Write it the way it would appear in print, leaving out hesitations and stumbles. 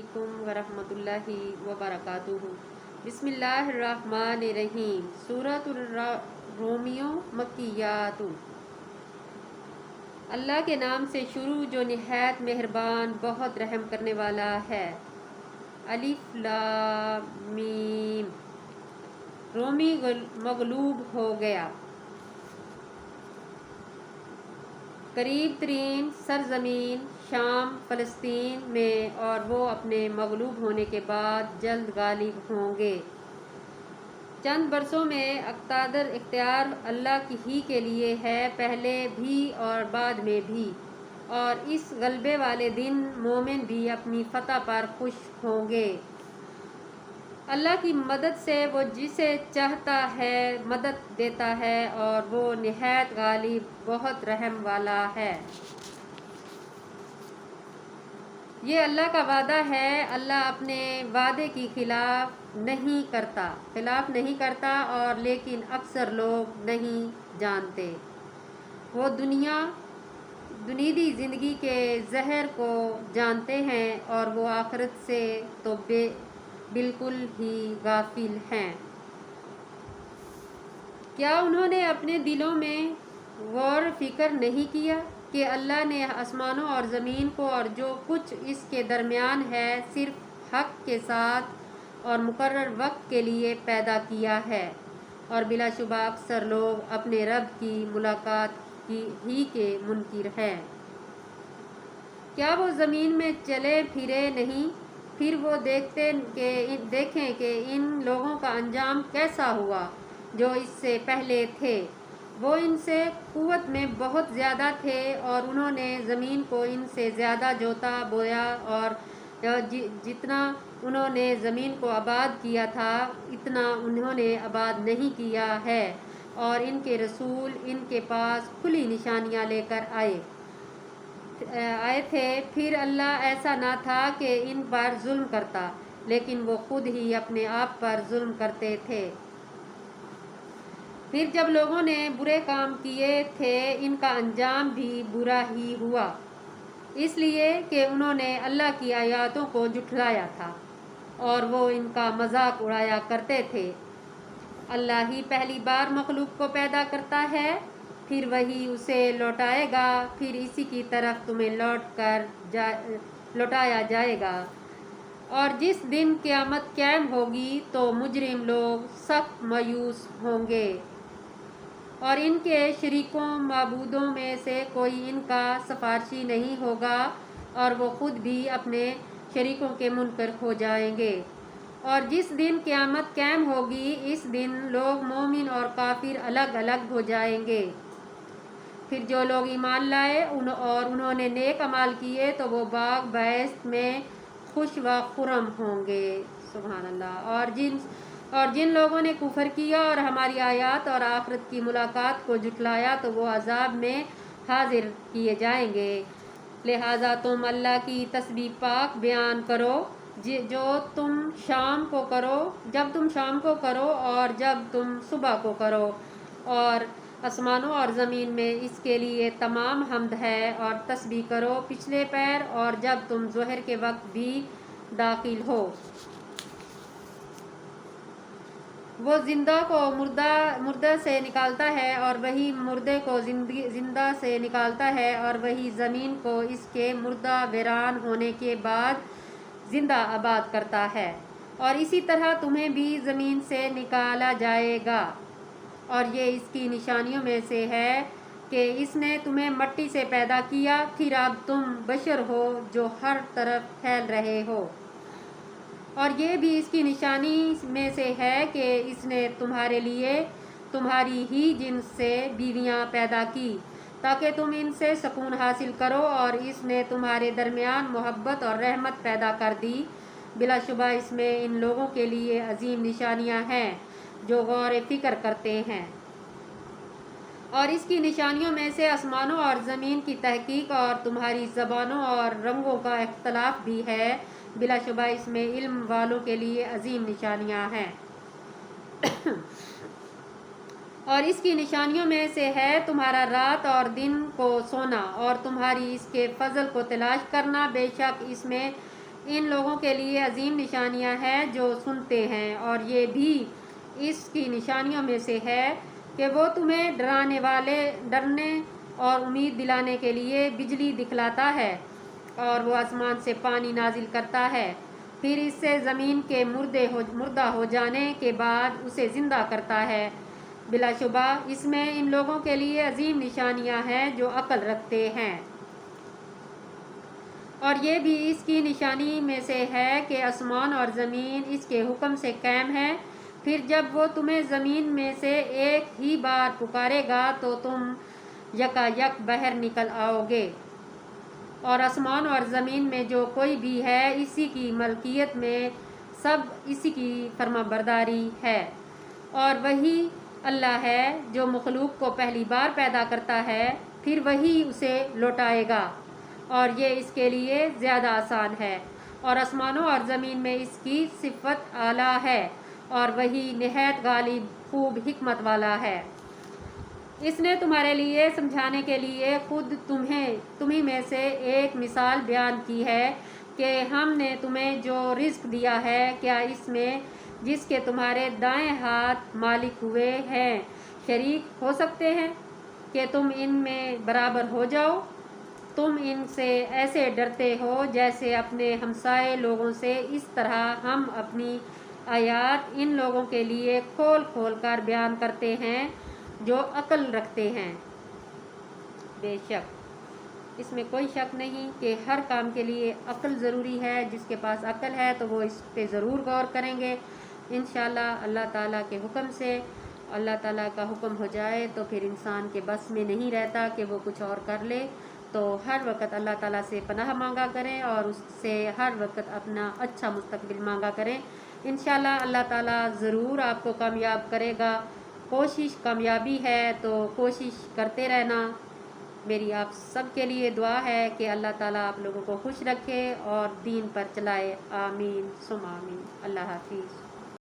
علیکم ورحمۃ اللہ وبرکاتہ۔ بسم اللہ الرحمن الرحیم۔ سورۃ الرومیوں مکیات۔ اللہ کے نام سے شروع جو نہایت مہربان بہت رحم کرنے والا ہے۔ الف لام میم۔ رومی مغلوب ہو گیا۔ قریب ترین سرزمین شام فلسطین میں، اور وہ اپنے مغلوب ہونے کے بعد جلد غالب ہوں گے۔ چند برسوں میں اختیار اللہ کی ہی کے لیے ہے، پہلے بھی اور بعد میں بھی، اور اس غلبے والے دن مومن بھی اپنی فتح پر خوش ہوں گے۔ اللہ کی مدد سے وہ جسے چاہتا ہے مدد دیتا ہے، اور وہ نہایت غالب بہت رحم والا ہے۔ یہ اللہ کا وعدہ ہے، اللہ اپنے وعدے کی خلاف نہیں کرتا، اور لیکن اکثر لوگ نہیں جانتے۔ وہ دنیوی زندگی کے ظاہر کو جانتے ہیں، اور وہ آخرت سے تو بالکل ہی غافل ہیں۔ کیا انہوں نے اپنے دلوں میں غور فکر نہیں کیا کہ اللہ نے آسمانوں اور زمین کو اور جو کچھ اس کے درمیان ہے صرف حق کے ساتھ اور مقرر وقت کے لیے پیدا کیا ہے، اور بلا شبہ اکثر لوگ اپنے رب کی ملاقات ہی کے منکر ہیں۔ کیا وہ زمین میں چلے پھرے نہیں؟ پھر وہ دیکھیں کہ ان لوگوں کا انجام کیسا ہوا جو اس سے پہلے تھے۔ وہ ان سے قوت میں بہت زیادہ تھے، اور انہوں نے زمین کو ان سے زیادہ جوتا بویا، اور جتنا انہوں نے زمین کو آباد کیا تھا اتنا انہوں نے آباد نہیں کیا ہے، اور ان کے رسول ان کے پاس کھلی نشانیاں لے کر آئے تھے۔ پھر اللہ ایسا نہ تھا کہ ان پر ظلم کرتا، لیکن وہ خود ہی اپنے آپ پر ظلم کرتے تھے۔ پھر جب لوگوں نے برے کام کیے تھے، ان کا انجام بھی برا ہی ہوا، اس لیے کہ انہوں نے اللہ کی آیاتوں کو جھٹلایا تھا، اور وہ ان کا مذاق اڑایا کرتے تھے۔ اللہ ہی پہلی بار مخلوق کو پیدا کرتا ہے، پھر وہی اسے لوٹائے گا، پھر اسی کی طرف تمہیں لوٹایا جائے گا۔ اور جس دن قیامت قائم ہوگی تو مجرم لوگ سخت مایوس ہوں گے، اور ان کے شریکوں معبودوں میں سے کوئی ان کا سفارشی نہیں ہوگا، اور وہ خود بھی اپنے شریکوں کے منکر ہو جائیں گے۔ اور جس دن قیامت قائم ہوگی اس دن لوگ مومن اور کافر الگ الگ ہو جائیں گے۔ پھر جو لوگ ایمان لائے اور انہوں نے نیک اعمال کیے تو وہ باغ بہشت میں خوش و خرم ہوں گے۔ سبحان اللہ۔ اور جن لوگوں نے کفر کیا اور ہماری آیات اور آخرت کی ملاقات کو جھٹلایا تو وہ عذاب میں حاضر کیے جائیں گے۔ لہٰذا تم اللہ کی تسبیح پاک بیان کرو جب تم شام کو کرو اور جب تم صبح کو کرو، اور آسمانوں اور زمین میں اس کے لیے تمام حمد ہے، اور تسبیح کرو پچھلے پیر اور جب تم ظہر کے وقت بھی داخل ہو۔ وہ زندہ کو مردہ سے نکالتا ہے، اور وہی مردے کو زندہ سے نکالتا ہے، اور وہی زمین کو اس کے مردہ ویران ہونے کے بعد زندہ آباد کرتا ہے، اور اسی طرح تمہیں بھی زمین سے نکالا جائے گا۔ اور یہ اس کی نشانیوں میں سے ہے کہ اس نے تمہیں مٹی سے پیدا کیا، پھر اب تم بشر ہو جو ہر طرف پھیل رہے ہو۔ اور یہ بھی اس کی نشانی میں سے ہے کہ اس نے تمہارے لیے تمہاری ہی جنس سے بیویاں پیدا کی تاکہ تم ان سے سکون حاصل کرو، اور اس نے تمہارے درمیان محبت اور رحمت پیدا کر دی۔ بلا شبہ اس میں ان لوگوں کے لیے عظیم نشانیاں ہیں جو غور فکر کرتے ہیں۔ اور اس کی نشانیوں میں سے آسمانوں اور زمین کی تحقیق اور تمہاری زبانوں اور رنگوں کا اختلاف بھی ہے۔ بلا شبہ اس میں علم والوں کے لیے عظیم نشانیاں ہیں۔ اور اس کی نشانیوں میں سے ہے تمہارا رات اور دن کو سونا، اور تمہاری اس کے فضل کو تلاش کرنا۔ بے شک اس میں ان لوگوں کے لیے عظیم نشانیاں ہیں جو سنتے ہیں، اور یہ بھی اس کی نشانیوں میں سے ہے کہ وہ تمہیں ڈرنے اور امید دلانے کے لیے بجلی دکھلاتا ہے، اور وہ آسمان سے پانی نازل کرتا ہے، پھر اس سے زمین کے مردہ ہو جانے کے بعد اسے زندہ کرتا ہے۔ بلا شبہ اس میں ان لوگوں کے لیے عظیم نشانیاں ہیں جو عقل رکھتے ہیں۔ اور یہ بھی اس کی نشانی میں سے ہے کہ آسمان اور زمین اس کے حکم سے قائم ہے، پھر جب وہ تمہیں زمین میں سے ایک ہی بار پکارے گا تو تم یکا یک باہر نکل آؤ گے، اور آسمان اور زمین میں جو کوئی بھی ہے اسی کی ملکیت میں، سب اسی کی فرما برداری ہے، اور وہی اللہ ہے جو مخلوق کو پہلی بار پیدا کرتا ہے، پھر وہی اسے لوٹائے گا، اور یہ اس کے لیے زیادہ آسان ہے، اور آسمانوں اور زمین میں اس کی صفت اعلیٰ ہے، اور وہی نہایت غالب خوب حکمت والا ہے۔ اس نے تمہارے لیے سمجھانے کے لیے خود تمہیں میں سے ایک مثال بیان کی ہے کہ ہم نے تمہیں جو رزق دیا ہے، کیا اس میں جس کے تمہارے دائیں ہاتھ مالک ہوئے ہیں شریک ہو سکتے ہیں کہ تم ان میں برابر ہو جاؤ؟ تم ان سے ایسے ڈرتے ہو جیسے اپنے ہمسائے لوگوں سے، اس طرح ہم اپنی آیات ان لوگوں کے لیے کھول کھول کر بیان کرتے ہیں جو عقل رکھتے ہیں۔ بے شک اس میں کوئی شک نہیں کہ ہر کام کے لیے عقل ضروری ہے، جس کے پاس عقل ہے تو وہ اس پہ ضرور غور کریں گے انشاءاللہ اللہ تعالیٰ کے حکم سے۔ اللہ تعالیٰ کا حکم ہو جائے تو پھر انسان کے بس میں نہیں رہتا کہ وہ کچھ اور کر لے، تو ہر وقت اللہ تعالیٰ سے پناہ مانگا کریں اور اس سے ہر وقت اپنا اچھا مستقبل مانگا کریں۔ انشاءاللہ اللہ تعالیٰ ضرور آپ کو کامیاب کرے گا۔ کوشش کامیابی ہے تو کوشش کرتے رہنا۔ میری آپ سب کے لیے دعا ہے کہ اللہ تعالیٰ آپ لوگوں کو خوش رکھے اور دین پر چلائے۔ آمین ثم آمین۔ اللہ حافظ۔